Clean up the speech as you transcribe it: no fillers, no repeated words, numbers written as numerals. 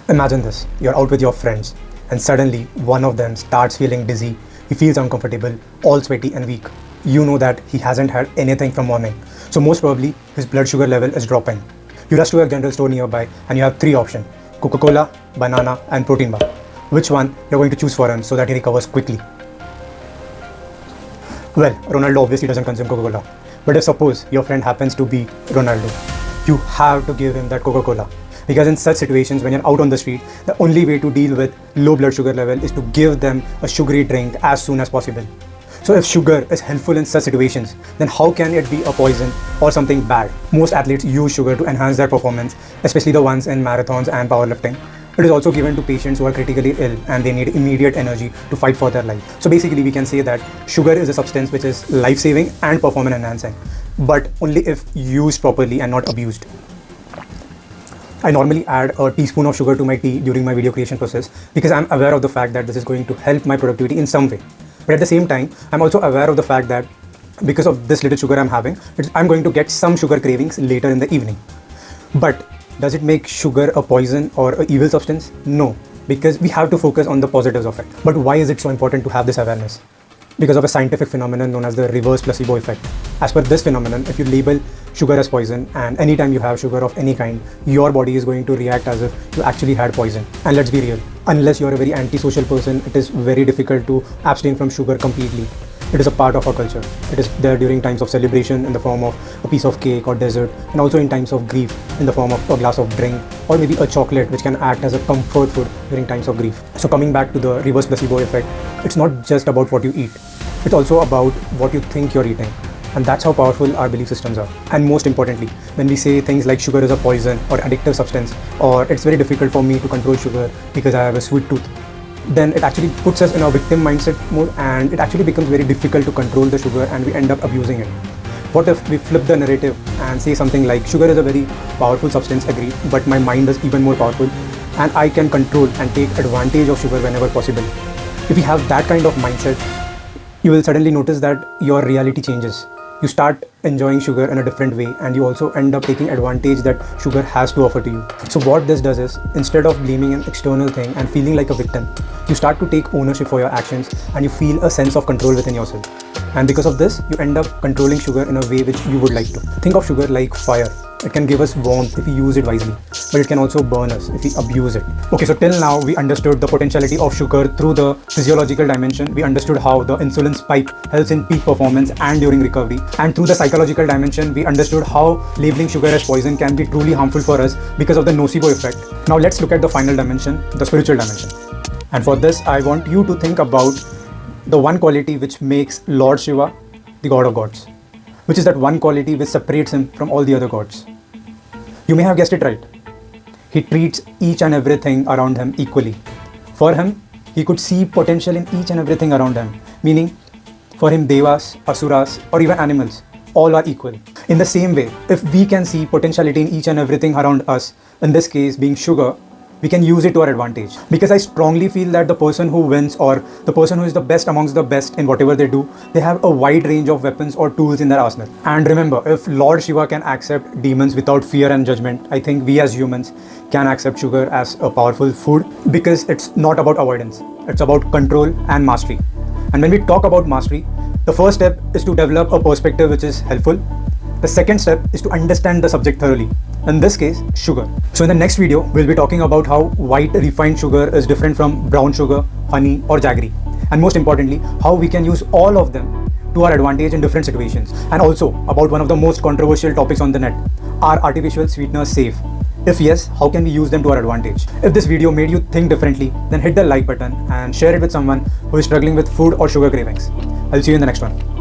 Imagine this, you're out with your friends and suddenly one of them starts feeling dizzy, he feels uncomfortable, all sweaty and weak. You know that he hasn't had anything from morning, so most probably his blood sugar level is dropping. You rush to a general store nearby and you have three options: Coca-Cola, banana and protein bar. Which one you're going to choose for him so that he recovers quickly? Well, Ronaldo obviously doesn't consume Coca-Cola, but if suppose your friend happens to be Ronaldo, you have to give him that Coca-Cola. Because in such situations, when you're out on the street, the only way to deal with low blood sugar level is to give them a sugary drink as soon as possible. So if sugar is helpful in such situations, then how can it be a poison or something bad? Most athletes use sugar to enhance their performance, especially the ones in marathons and powerlifting. It is also given to patients who are critically ill and they need immediate energy to fight for their life. So basically we can say that sugar is a substance which is life-saving and performance enhancing, but only if used properly and not abused. I normally add a teaspoon of sugar to my tea during my video creation process because I'm aware of the fact that this is going to help my productivity in some way. But at the same time, I'm also aware of the fact that because of this little sugar I'm having, I'm going to get some sugar cravings later in the evening. But does it make sugar a poison or an evil substance? No, because we have to focus on the positives of it. But why is it so important to have this awareness? Because of a scientific phenomenon known as the reverse placebo effect. As per this phenomenon, if you label sugar as poison and anytime you have sugar of any kind, your body is going to react as if you actually had poison. And let's be real, unless you're a very antisocial person, it is very difficult to abstain from sugar completely. It is a part of our culture. It is there during times of celebration in the form of a piece of cake or dessert, and also in times of grief in the form of a glass of drink or maybe a chocolate, which can act as a comfort food during times of grief. So coming back to the reverse placebo effect, it's not just about what you eat. It's also about what you think you're eating. And that's how powerful our belief systems are. And most importantly, when we say things like sugar is a poison or addictive substance, or it's very difficult for me to control sugar because I have a sweet tooth, then it actually puts us in a victim mindset mode and it actually becomes very difficult to control the sugar and we end up abusing it. What if we flip the narrative and say something like sugar is a very powerful substance, agreed, but my mind is even more powerful and I can control and take advantage of sugar whenever possible. If you have that kind of mindset, you will suddenly notice that your reality changes. You start enjoying sugar in a different way and you also end up taking advantage that sugar has to offer to you. So what this does is, instead of blaming an external thing and feeling like a victim, you start to take ownership for your actions and you feel a sense of control within yourself. And because of this, you end up controlling sugar in a way which you would like to. Think of sugar like fire. It can give us warmth if we use it wisely, but it can also burn us if we abuse it. Okay, so till now we understood the potentiality of sugar through the physiological dimension. We understood how the insulin spike helps in peak performance and during recovery. And through the psychological dimension, we understood how labeling sugar as poison can be truly harmful for us because of the nocebo effect. Now let's look at the final dimension, the spiritual dimension. And for this, I want you to think about the one quality which makes Lord Shiva the god of gods, which is that one quality which separates him from all the other gods. You may have guessed it right. He treats each and everything around him equally. For him, he could see potential in each and everything around him, meaning for him devas, asuras or even animals, all are equal. In the same way, if we can see potentiality in each and everything around us, in this case being sugar, we can use it to our advantage. Because I strongly feel that the person who wins or the person who is the best amongst the best in whatever they do, they have a wide range of weapons or tools in their arsenal. And remember, if Lord Shiva can accept demons without fear and judgment, I think we as humans can accept sugar as a powerful food because it's not about avoidance. It's about control and mastery. And when we talk about mastery, the first step is to develop a perspective which is helpful. The second step is to understand the subject thoroughly. In this case, sugar. So in the next video, we'll be talking about how white refined sugar is different from brown sugar, honey or jaggery. And most importantly, how we can use all of them to our advantage in different situations. And also about one of the most controversial topics on the net. Are artificial sweeteners safe? If yes, how can we use them to our advantage? If this video made you think differently, then hit the like button and share it with someone who is struggling with food or sugar cravings. I'll see you in the next one.